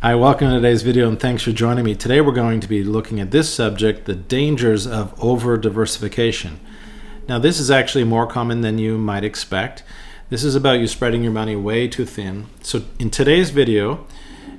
Hi, welcome to today's video and thanks for joining me. Today we're going to be looking at this subject, the dangers of over-diversification. Now this is actually more common than you might expect. This is about you spreading your money way too thin. So in today's video,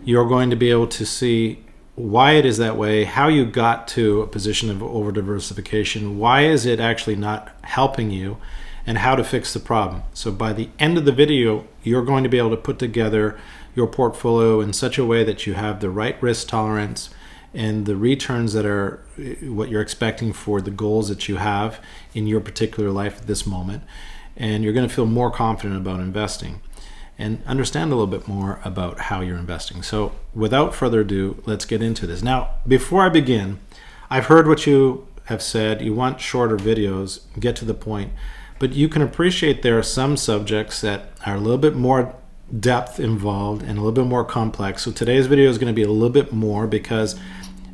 you're going to be able to see why it is that way, how you got to a position of over-diversification, why is it actually not helping you, and how to fix the problem. So by the end of the video, you're going to be able to put together your portfolio in such a way that you have the right risk tolerance and the returns that are what you're expecting for the goals that you have in your particular life at this moment. And you're going to feel more confident about investing and understand a little bit more about how you're investing. So without further ado, let's get into this. Now, before I begin, I've heard what you have said. You want shorter videos, get to the point, but you can appreciate there are some subjects that are a little bit more depth involved and a little bit more complex. So today's video is going to be a little bit more because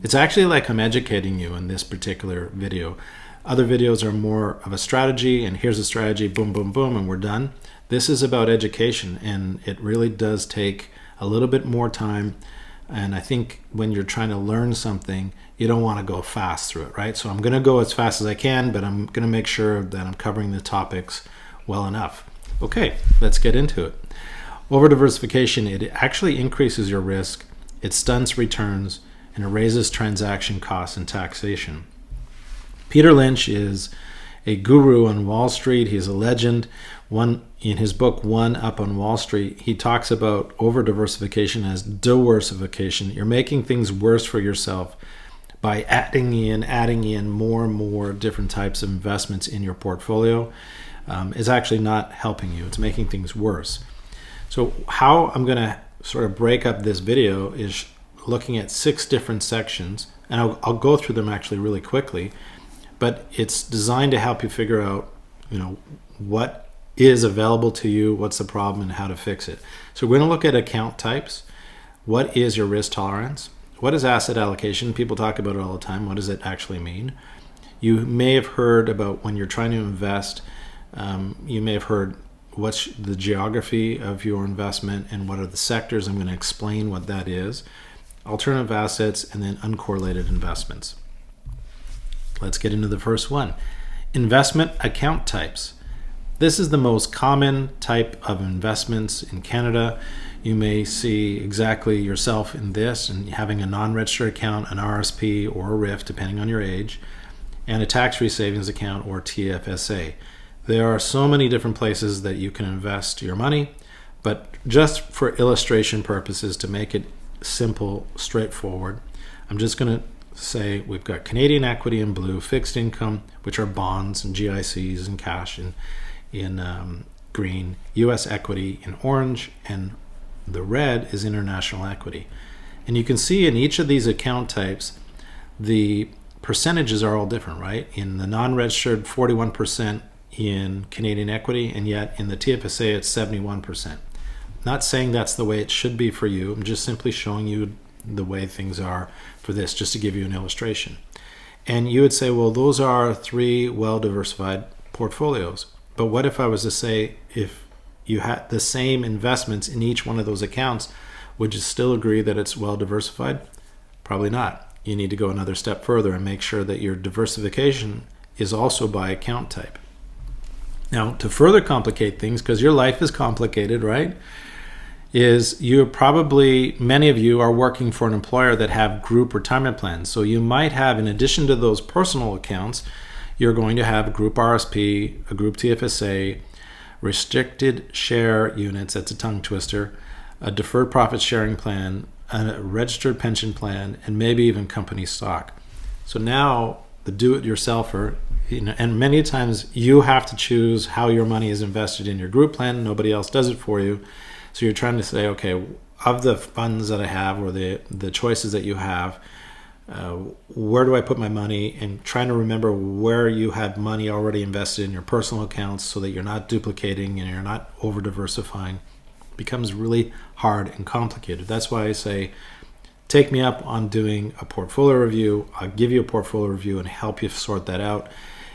it's actually like I'm educating you in this particular video. Other videos are more of a strategy, and here's a strategy, boom, boom, boom, and we're done. This is about education, and it really does take a little bit more time. And I think when you're trying to learn something, you don't want to go fast through it, right? So I'm going to go as fast as I can, but I'm going to make sure that I'm covering the topics well enough. Okay, let's get into it. Over-diversification, it actually increases your risk, it stunts returns, and it raises transaction costs and taxation. Peter Lynch is a guru on Wall Street. He's a legend. In his book, One Up on Wall Street, he talks about over-diversification as diversification. You're making things worse for yourself by adding in more and more different types of investments in your portfolio. Is actually not helping you. It's making things worse. So how I'm going to sort of break up this video is looking at 6 different sections, and I'll go through them actually really quickly, but it's designed to help you figure out, what is available to you, what's the problem, and how to fix it. So we're going to look at account types. What is your risk tolerance? What is asset allocation? People talk about it all the time. What does it actually mean? You may have heard about when you're trying to invest, you may have heard what's the geography of your investment and what are the sectors. I'm going to explain what that is. Alternative assets, and then uncorrelated investments. Let's get into the first one. Investment account types. This is the most common type of investments in Canada. You may see exactly yourself in this and having a non-registered account, an RSP or a RIF, depending on your age, and a tax-free savings account or TFSA. There are so many different places that you can invest your money, but just for illustration purposes, to make it simple, straightforward, I'm just going to say we've got Canadian equity in blue, fixed income, which are bonds and GICs and cash in green, US equity in orange, and the red is international equity. And you can see in each of these account types, the percentages are all different, right? In the non-registered, 41% in Canadian equity, and yet in the TFSA it's 71%. Not saying that's the way it should be for you. I'm just simply showing you the way things are for this, just to give you an illustration. And you would say, well, those are 3 well-diversified portfolios. But what if I was to say, if you had the same investments in each one of those accounts, would you still agree that it's well-diversified? Probably not. You need to go another step further and make sure that your diversification is also by account type. Now, to further complicate things, because your life is complicated, right, is many of you are working for an employer that have group retirement plans. So you might have, in addition to those personal accounts, you're going to have a group RSP, a group TFSA, restricted share units, that's a tongue twister, a deferred profit sharing plan, a registered pension plan, and maybe even company stock. So now the do-it-yourselfer, and many times you have to choose how your money is invested in your group plan. Nobody else does it for you. So you're trying to say, okay, of the funds that I have or the choices that you have, where do I put my money? And trying to remember where you had money already invested in your personal accounts so that you're not duplicating and you're not over-diversifying becomes really hard and complicated. That's why I say, take me up on doing a portfolio review. I'll give you a portfolio review and help you sort that out.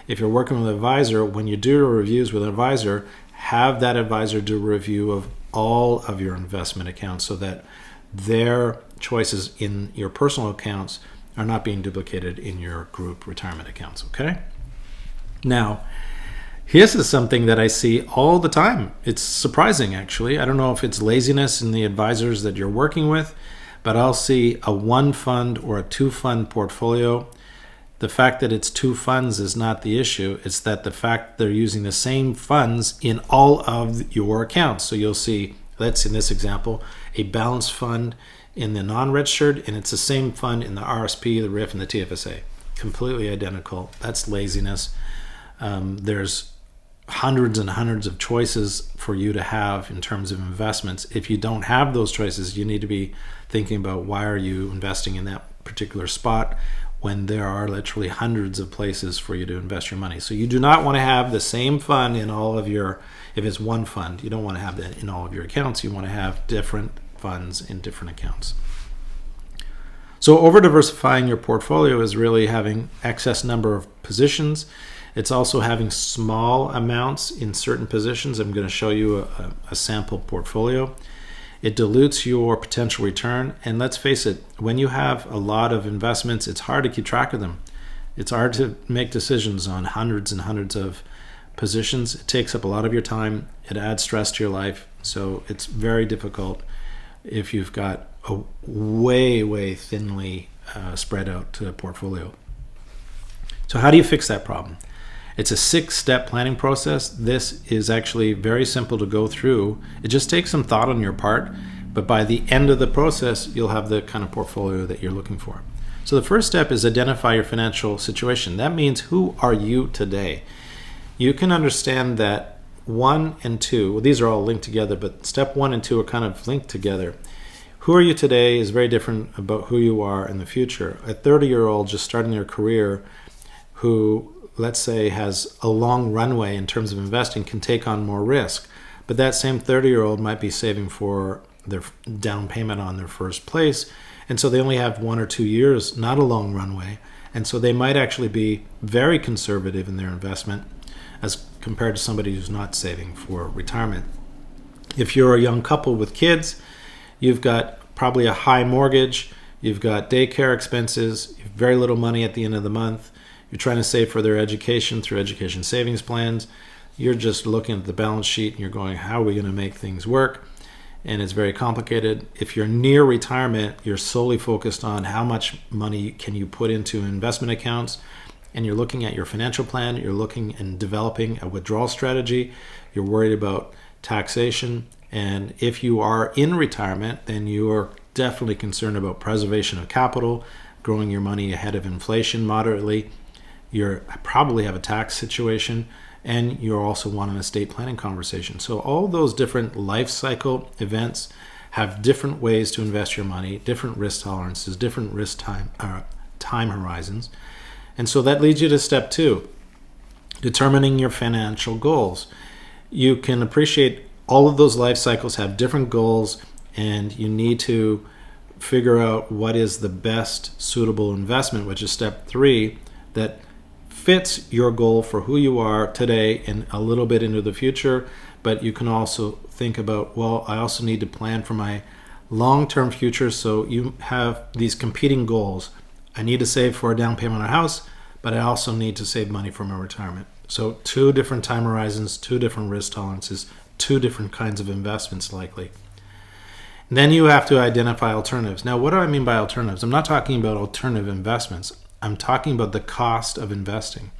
If you're working with an advisor, when you do reviews with an advisor, have that advisor do a review of all of your investment accounts so that their choices in your personal accounts are not being duplicated in your group retirement accounts, okay? Now, this is something that I see all the time. It's surprising, actually. I don't know if it's laziness in the advisors that you're working with, but I'll see a one fund or a two fund portfolio. The fact that it's two funds is not the issue. It's that the fact they're using the same funds in all of your accounts. So you'll see, let's in this example, a balanced fund in the non-registered, and it's the same fund in the RSP, the RIF, and the TFSA. Completely identical. That's laziness. There's hundreds and hundreds of choices for you to have in terms of investments. If you don't have those choices, you need to be thinking about why are you investing in that particular spot when there are literally hundreds of places for you to invest your money. So you do not want to have the same fund in all of your, if it's one fund, you don't want to have that in all of your accounts. You want to have different funds in different accounts. So over-diversifying your portfolio is really having excess number of positions. It's also having small amounts in certain positions. I'm going to show you a sample portfolio. It dilutes your potential return. And let's face it, when you have a lot of investments, it's hard to keep track of them. It's hard to make decisions on hundreds and hundreds of positions. It takes up a lot of your time. It adds stress to your life. So it's very difficult if you've got a way thinly spread out portfolio. So how do you fix that problem? It's a 6-step planning process. This is actually very simple to go through. It just takes some thought on your part, but by the end of the process, you'll have the kind of portfolio that you're looking for. So the first step is identify your financial situation. That means, who are you today? You can understand that 1 and 2, well, these are all linked together, but step 1 and 2 are kind of linked together. Who are you today is very different about who you are in the future. A 30-year-old just starting their career who, let's say, has a long runway in terms of investing can take on more risk. But that same 30-year-old might be saving for their down payment on their first place. And so they only have 1 or 2 years, not a long runway. And so they might actually be very conservative in their investment as compared to somebody who's not saving for retirement. If you're a young couple with kids, you've got probably a high mortgage, you've got daycare expenses, you have very little money at the end of the month. You're trying to save for their education through education savings plans. You're just looking at the balance sheet and you're going, how are we going to make things work? And it's very complicated. If you're near retirement, you're solely focused on how much money can you put into investment accounts, and you're looking at your financial plan. You're looking and developing a withdrawal strategy. You're worried about taxation. And if you are in retirement, then you are definitely concerned about preservation of capital, growing your money ahead of inflation moderately. You probably have a tax situation, and you also want an estate planning conversation. So all those different life cycle events have different ways to invest your money, different risk tolerances, different risk time horizons. And so that leads you to step 2, determining your financial goals. You can appreciate all of those life cycles have different goals, and you need to figure out what is the best suitable investment, which is step 3, that fits your goal for who you are today and a little bit into the future. But you can also think about, well, I also need to plan for my long-term future. So you have these competing goals. I need to save for a down payment on a house, but I also need to save money for my retirement. So 2 different time horizons, 2 different risk tolerances, 2 different kinds of investments likely. Then you have to identify alternatives. Now, what do I mean by alternatives? I'm not talking about alternative investments. I'm talking about the cost of investing.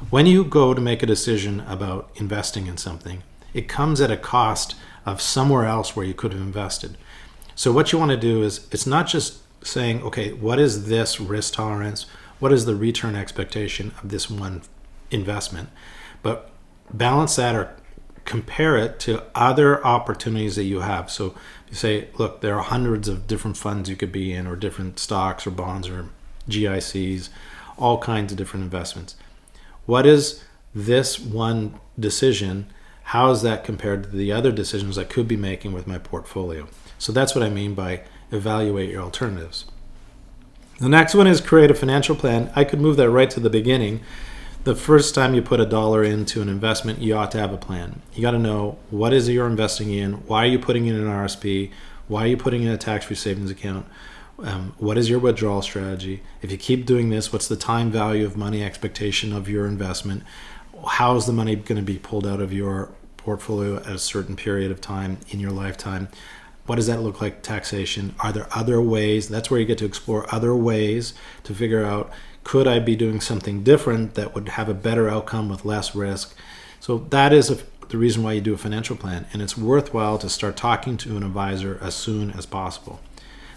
When you go to make a decision about investing in something, it comes at a cost of somewhere else where you could have invested. So what you want to do is, it's not just saying, okay, what is this risk tolerance? What is the return expectation of this one investment? But balance that or compare it to other opportunities that you have. So you say, look, there are hundreds of different funds you could be in, or different stocks or bonds or GICs, all kinds of different investments. What is this one decision? How is that compared to the other decisions I could be making with my portfolio? So that's what I mean by evaluate your alternatives. The next one is create a financial plan. I could move that right to the beginning. the first time you put a dollar into an investment, you ought to have a plan. You got to know what is it you're investing in, why are you putting it in an RSP, why are you putting it in a tax-free savings account, what is your withdrawal strategy? If you keep doing this, what's the time value of money expectation of your investment? How is the money going to be pulled out of your portfolio at a certain period of time in your lifetime? What does that look like taxation? Are there other ways? That's where you get to explore other ways to figure out, could I be doing something different that would have a better outcome with less risk? So that is the reason why you do a financial plan, and it's worthwhile to start talking to an advisor as soon as possible.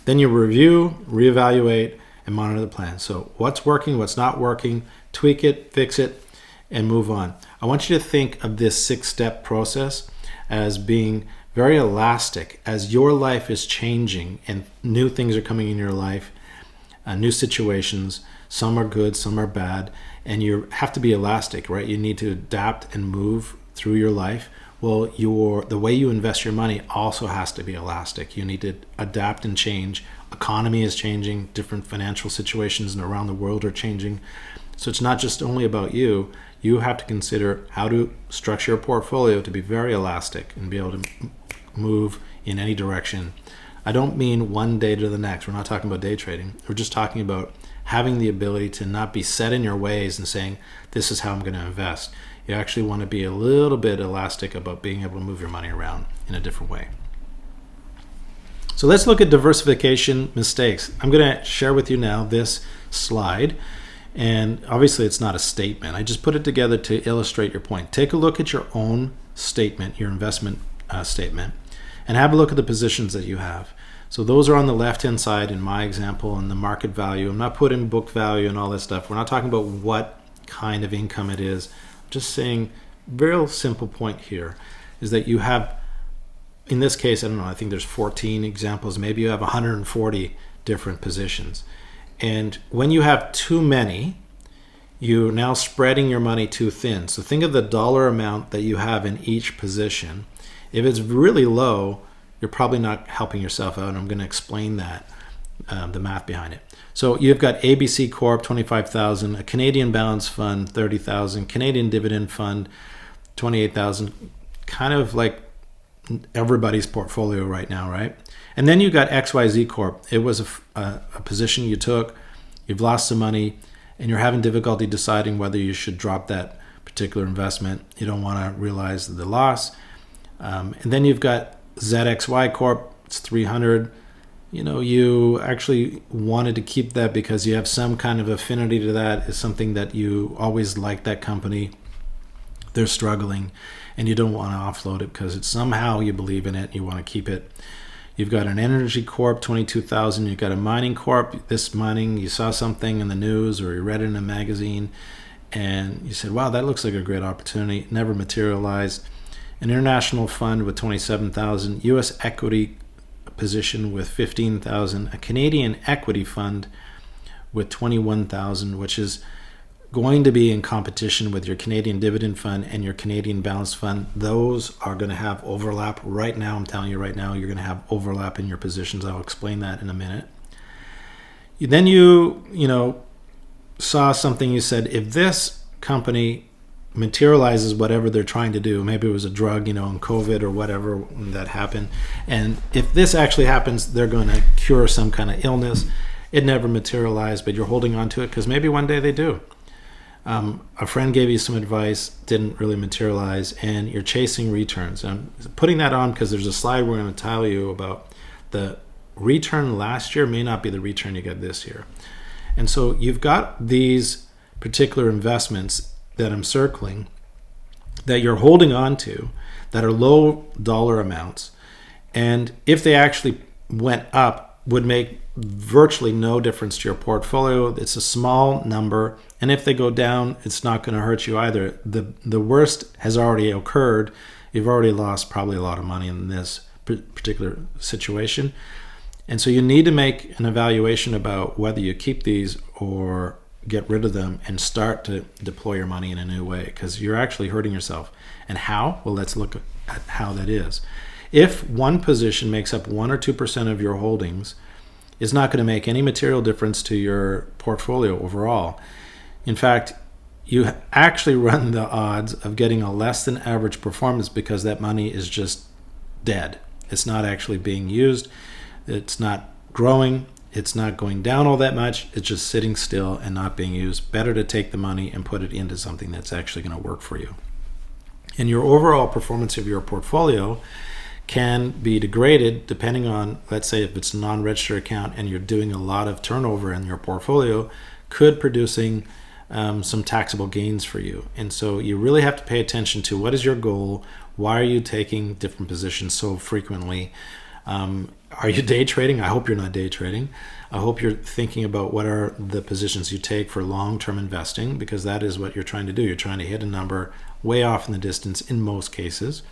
Then you review, reevaluate, and monitor the plan. So what's working, what's not working, tweak it, fix it, and move on. I want you to think of this 6-step process as being very elastic. As your life is changing and new things are coming in your life, new situations, some are good, some are bad, and you have to be elastic, right? You need to adapt and move through your life. Well, the way you invest your money also has to be elastic. You need to adapt and change. Economy is changing, different financial situations around the world are changing. So it's not just only about you. You have to consider how to structure a portfolio to be very elastic and be able to move in any direction. I don't mean one day to the next. We're not talking about day trading. We're just talking about having the ability to not be set in your ways and saying, this is how I'm going to invest. You actually want to be a little bit elastic about being able to move your money around in a different way. So let's look at diversification mistakes. I'm going to share with you now this slide. And obviously it's not a statement. I just put it together to illustrate your point. Take a look at your own statement, your investment statement, and have a look at the positions that you have. So those are on the left-hand side in my example, and the market value. I'm not putting book value and all that stuff. We're not talking about what kind of income it is. I'm just saying, very simple point here is that you have, in this case, I don't know, I think there's 14 examples. Maybe you have 140 different positions. And when you have too many, you're now spreading your money too thin. So think of the dollar amount that you have in each position. If it's really low, you're probably not helping yourself out. And I'm going to explain that, the math behind it. So you've got ABC Corp, 25,000, a Canadian Balance Fund, 30,000, Canadian Dividend Fund, 28,000, kind of like everybody's portfolio right now, right? And then you got XYZ Corp. It was a position you took, you've lost some money, and you're having difficulty deciding whether you should drop that particular investment. You don't want to realize the loss. And then you've got ZXY Corp. It's 300. You actually wanted to keep that because you have some kind of affinity to that. It's something that you always liked that company. They're struggling, and you don't want to offload it because it's somehow you believe in it. You want to keep it. You've got an Energy Corp, 22,000. You've got a Mining Corp. This mining, you saw something in the news or you read it in a magazine, and you said, wow, that looks like a great opportunity. It never materialized. An International Fund with 27,000. U.S. Equity position with 15,000. A Canadian Equity Fund with 21,000, which is going to be in competition with your Canadian Dividend Fund and your Canadian Balance Fund. Those are going to have overlap right now. I'm telling you right now, you're going to have overlap in your positions. I'll explain that in a minute. Then you saw something, you said, if this company materializes whatever they're trying to do, maybe it was a drug, in COVID or whatever that happened, and if this actually happens, they're going to cure some kind of illness. It never materialized, but you're holding on to it because maybe one day they do. A friend gave you some advice, didn't really materialize, and you're chasing returns. I'm putting that on because there's a slide we're going to tell you about. The return last year may not be the return you get this year. And so you've got these particular investments that I'm circling that you're holding on to that are low dollar amounts. And if they actually went up, would make virtually no difference to your portfolio. It's a small number, and if they go down, it's not going to hurt you either. The worst has already occurred. You've already lost probably a lot of money in this particular situation, and so you need to make an evaluation about whether you keep these or get rid of them and start to deploy your money in a new way, because you're actually hurting yourself. And how? Well, let's look at how that is. If one position makes up 1 or 2% of your holdings, it's not going to make any material difference to your portfolio overall. In fact, you actually run the odds of getting a less than average performance because that money is just dead. It's not actually being used. It's not growing. It's not going down all that much. It's just sitting still and not being used. Better to take the money and put it into something that's actually going to work for you. And your overall performance of your portfolio can be degraded depending on, let's say, if it's a non-registered account and you're doing a lot of turnover in your portfolio, could producing some taxable gains for you. And so you really have to pay attention to what is your goal. Why are you taking different positions so frequently? Are you day trading? I hope you're not day trading. I hope you're thinking about what are the positions you take for long-term investing, because that is what you're trying to do. You're trying to hit a number way off in the distance in most cases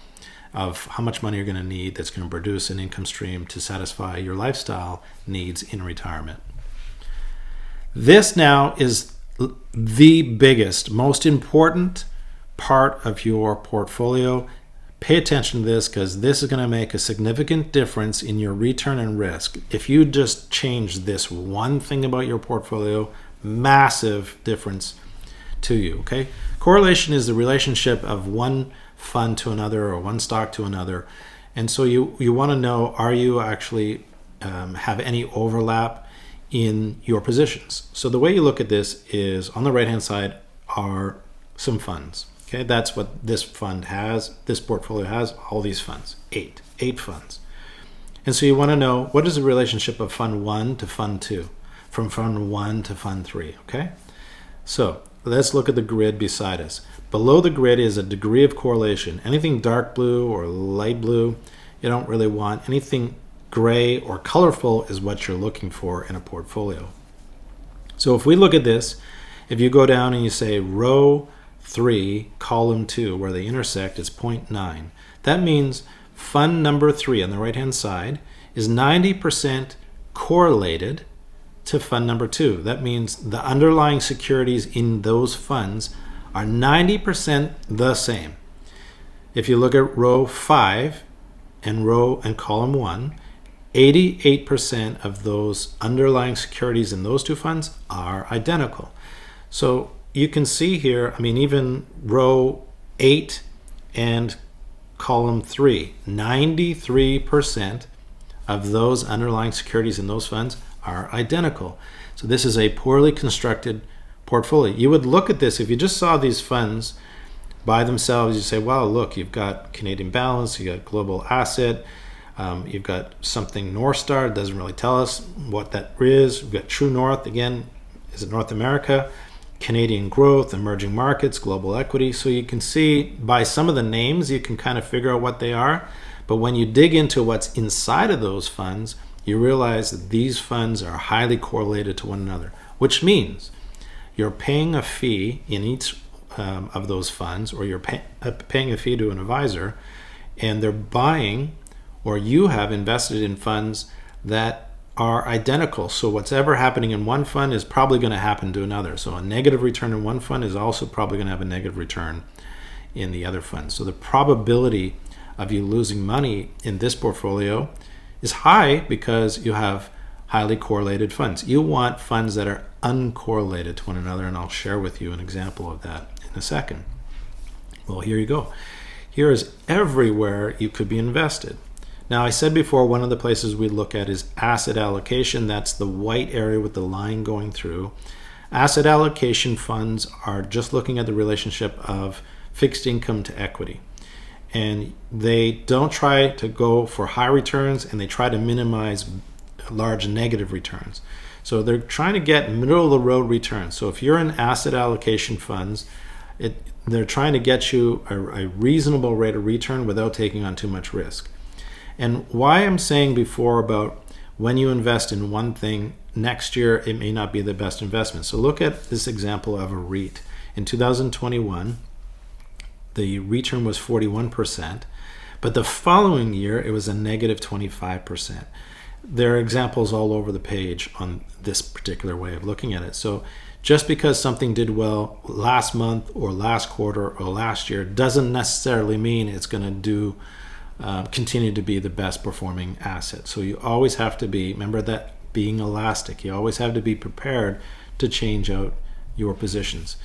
of how much money you're going to need that's going to produce an income stream to satisfy your lifestyle needs in retirement. This now is the biggest, most important part of your portfolio. Pay attention to this, because this is going to make a significant difference in your return and risk. If you just change this one thing about your portfolio, massive difference to you, okay? Correlation is the relationship of one fund to another or one stock to another. And so you want to know, are you actually have any overlap in your positions? So the way you look at this is on the right-hand side are some funds. Okay, that's what this fund has. This portfolio has all these funds, eight funds. And so you want to know, what is the relationship of fund 1 to fund 2, from fund 1 to fund 3, okay? So let's look at the grid beside us. Below the grid is a degree of correlation. Anything dark blue or light blue, you don't really want. Anything gray or colorful is what you're looking for in a portfolio. So if we look at this, if you go down and you say row 3, column 2, where they intersect is 0.9. That means fund number 3 on the right-hand side is 90% correlated to fund number 2. That means the underlying securities in those funds are 90% the same. If you look at row 5 and column 1, 88% of those underlying securities in those two funds are identical. So you can see here, I mean, even row 8 and column 3, 93% of those underlying securities in those funds are identical. So this is a poorly constructed portfolio. You would look at this, if you just saw these funds by themselves, you say, wow, look, you've got Canadian Balance, you've got Global Asset, you've got something North Star, it doesn't really tell us what that is. We've got True North, again, is it North America? Canadian Growth, Emerging Markets, Global Equity. So you can see by some of the names, you can kind of figure out what they are. But when you dig into what's inside of those funds, you realize that these funds are highly correlated to one another, which means you're paying a fee in each of those funds, or you're paying a fee to an advisor, and they're buying, or you have invested in funds that are identical. So what's ever happening in one fund is probably going to happen to another. So a negative return in one fund is also probably going to have a negative return in the other fund. So the probability of you losing money in this portfolio is high because you have highly correlated funds. You want funds that are uncorrelated to one another, and I'll share with you an example of that in a second. Well, here you go. Here is everywhere you could be invested. Now, I said before, one of the places we look at is asset allocation. That's the white area with the line going through. Asset allocation funds are just looking at the relationship of fixed income to equity. And they don't try to go for high returns, and they try to minimize large negative returns. So they're trying to get middle of the road returns. So if you're in asset allocation funds, they're trying to get you a reasonable rate of return without taking on too much risk. And why I'm saying before about when you invest in one thing, next year it may not be the best investment. So look at this example of a REIT. In 2021, the return was 41%, but the following year it was a negative 25%. There are examples all over the page on this particular way of looking at it. So just because something did well last month or last quarter or last year doesn't necessarily mean it's going to continue to be the best performing asset. So you always have to be, remember that being elastic, you always have to be prepared to change out your positions.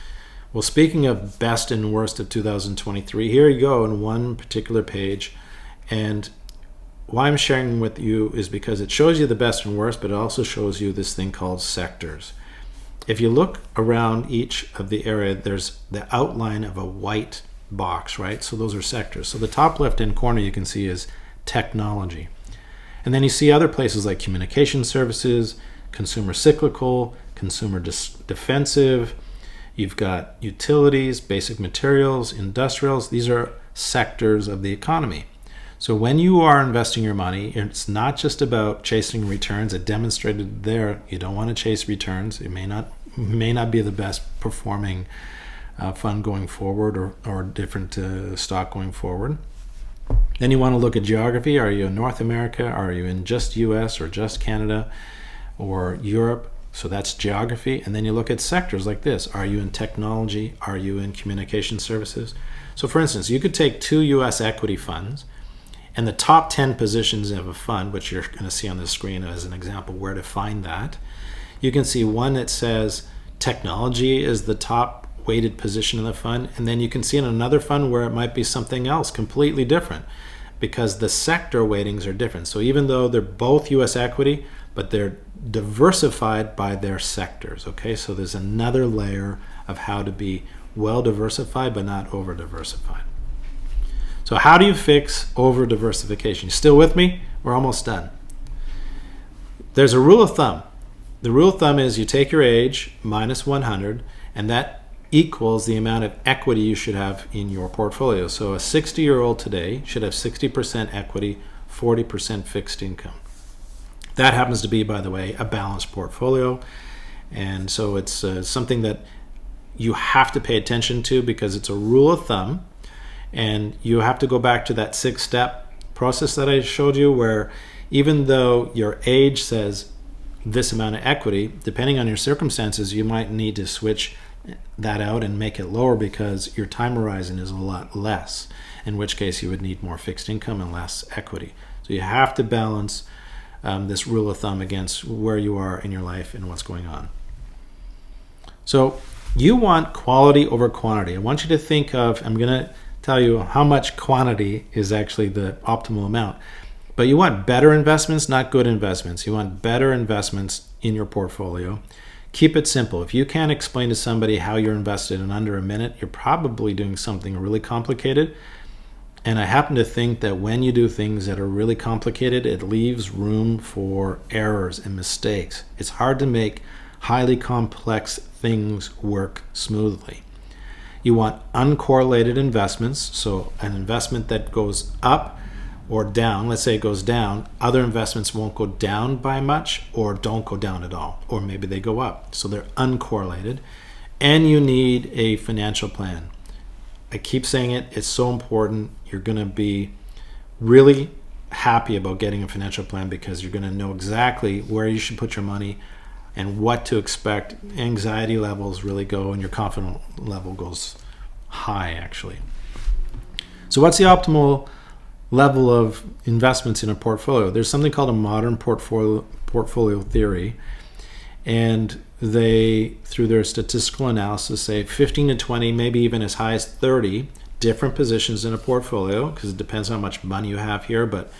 Well, speaking of best and worst of 2023, here you go in one particular page. And why I'm sharing with you is because it shows you the best and worst, but it also shows you this thing called sectors. If you look around each of the area, there's the outline of a white box, right? So those are sectors. So the top left-hand corner you can see is technology. And then you see other places like communication services, consumer cyclical, consumer defensive. You've got utilities, basic materials, industrials. These are sectors of the economy. So when you are investing your money, it's not just about chasing returns. It demonstrated there you don't want to chase returns. It may not be the best performing fund going forward or different stock going forward. Then you want to look at geography. Are you in North America? Are you in just US or just Canada or Europe? So that's geography. And then you look at sectors like this. Are you in technology? Are you in communication services? So for instance, you could take 2 US equity funds and the top 10 positions of a fund, which you're going to see on the screen as an example where to find that. You can see one that says technology is the top weighted position in the fund, and then you can see in another fund where it might be something else completely different because the sector weightings are different. So even though they're both US equity, but they're diversified by their sectors, okay? So there's another layer of how to be well diversified but not over diversified. So how do you fix over diversification? You still with me? We're almost done. There's a rule of thumb. The rule of thumb is you take your age minus 100, and that equals the amount of equity you should have in your portfolio. So a 60-year-old today should have 60% equity, 40% fixed income. That happens to be, by the way, a balanced portfolio. And so it's something that you have to pay attention to because it's a rule of thumb. And you have to go back to that 6-step process that I showed you where even though your age says this amount of equity, depending on your circumstances, you might need to switch that out and make it lower because your time horizon is a lot less, in which case you would need more fixed income and less equity. So you have to balance this rule of thumb against where you are in your life and what's going on. So you want quality over quantity. I want you to think of, I'm going to tell you how much quantity is actually the optimal amount. But you want better investments, not good investments. You want better investments in your portfolio. Keep it simple. If you can't explain to somebody how you're invested in under a minute, you're probably doing something really complicated. And I happen to think that when you do things that are really complicated, it leaves room for errors and mistakes. It's hard to make highly complex things work smoothly. You want uncorrelated investments, so an investment that goes up or down, let's say it goes down, other investments won't go down by much or don't go down at all, or maybe they go up. So they're uncorrelated. And you need a financial plan. I keep saying it, it's so important. You're going to be really happy about getting a financial plan because you're going to know exactly where you should put your money and what to expect. Anxiety levels really go and your confidence level goes high actually. So what's the optimal level of investments in a portfolio? There's something called a modern portfolio theory, and they, through their statistical analysis, say 15 to 20, maybe even as high as 30 different positions in a portfolio, because it depends how much money you have here, but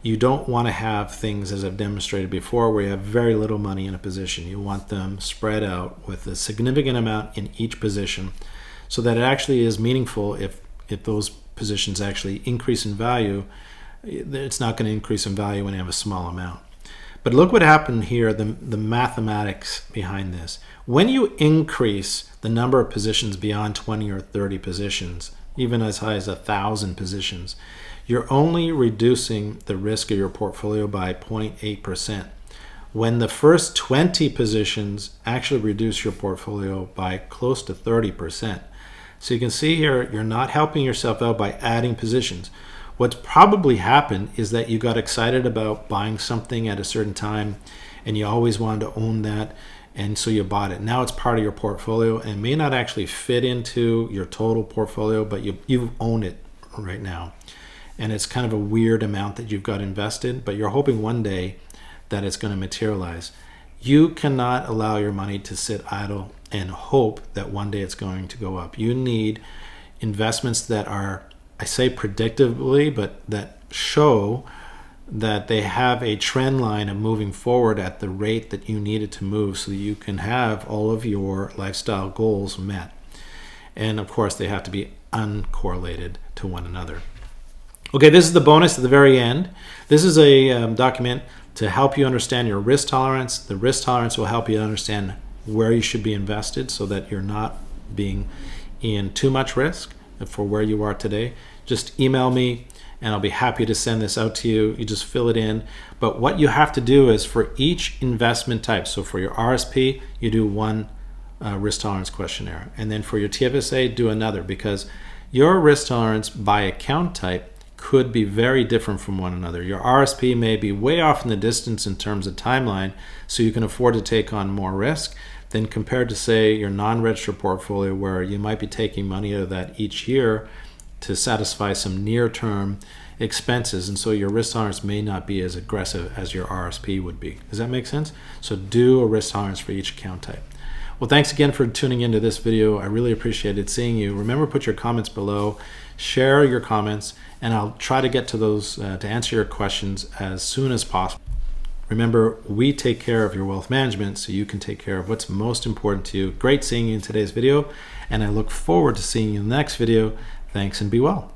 you don't want to have things, as I've demonstrated before, where you have very little money in a position. You want them spread out with a significant amount in each position so that it actually is meaningful. If those positions actually increase in value, it's not going to increase in value when you have a small amount. But look what happened here, the mathematics behind this. When you increase the number of positions beyond 20 or 30 positions, even as high as 1,000 positions, you're only reducing the risk of your portfolio by 0.8%. When the first 20 positions actually reduce your portfolio by close to 30%. So you can see here, you're not helping yourself out by adding positions. What's probably happened is that you got excited about buying something at a certain time and you always wanted to own that, and so you bought it. Now it's part of your portfolio and it may not actually fit into your total portfolio, but you own it right now. And it's kind of a weird amount that you've got invested, but you're hoping one day that it's going to materialize. You cannot allow your money to sit idle and hope that one day it's going to go up. You need investments that are, I say predictably, but that show that they have a trend line of moving forward at the rate that you need it to move so that you can have all of your lifestyle goals met. And of course, they have to be uncorrelated to one another. Okay, this is the bonus at the very end. This is a document to help you understand your risk tolerance. The risk tolerance will help you understand where you should be invested so that you're not being in too much risk for where you are today. Just email me and I'll be happy to send this out to you. You just fill it in. But what you have to do is for each investment type, so for your RSP, you do one risk tolerance questionnaire. And then for your TFSA, do another, because your risk tolerance by account type could be very different from one another. Your RSP may be way off in the distance in terms of timeline, so you can afford to take on more risk than compared to, say, your non-registered portfolio, where you might be taking money out of that each year to satisfy some near-term expenses, and so your risk tolerance may not be as aggressive as your RSP would be. Does that make sense? So do a risk tolerance for each account type. Well, thanks again for tuning into this video. I really appreciated seeing you. Remember, put your comments below, share your comments, and I'll try to get to those to answer your questions as soon as possible. Remember, we take care of your wealth management so you can take care of what's most important to you. Great seeing you in today's video, and I look forward to seeing you in the next video. Thanks and be well.